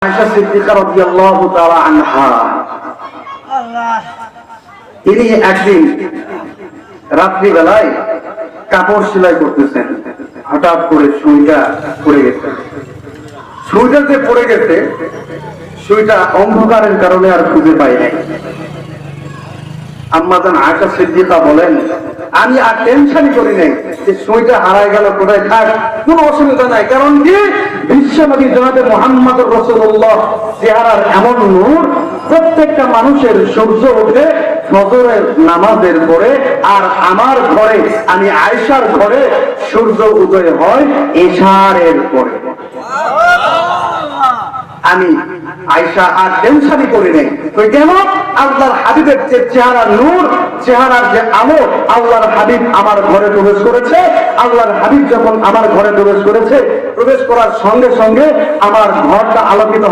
আয়েশা সিদ্দিকা রাদিয়াল্লাহু তাআলা আনহা তিনি একদিন রাত্রি বেলায় কাপড় সেলাই করতেছেন, হঠাৎ করে সুইটা পড়ে গেছে। সুইটা যে পড়ে গেছে, সুইটা অন্ধকারের কারণে আর খুঁজে পাই নাই। আম্মা জান আয়েশা সিদ্দিকা বলেন, আমি আর টেনশনই করি নাই যে সুইটা হারায় গেল, কোথায় থাক, কোনো অসুবিধা নাই। কারণ কি, বিশ্বনবী জনাবে মুহাম্মদুর রাসূলুল্লাহ চেহারার এমন নূর, প্রত্যেকটা মানুষের সূর্য ওঠে ফজরের নামাজের পরে, আর আমার ঘরে, আমি আয়েশার ঘরে সূর্য উদয় হয় ইশারের পরে। আমি আয়েশা আর টেনশনই করি নাই। তো কেন? আল্লাহর হাবিবের যে চেহারার নূর, চেহারার যে আলো, আল্লাহর হাবিব আমার ঘরে প্রবেশ করেছে। আল্লাহর হাবিব যখন আমার ঘরে প্রবেশ করেছে, প্রবেশ করার সঙ্গে সঙ্গে আমার ঘরটা আলোকিত হয়।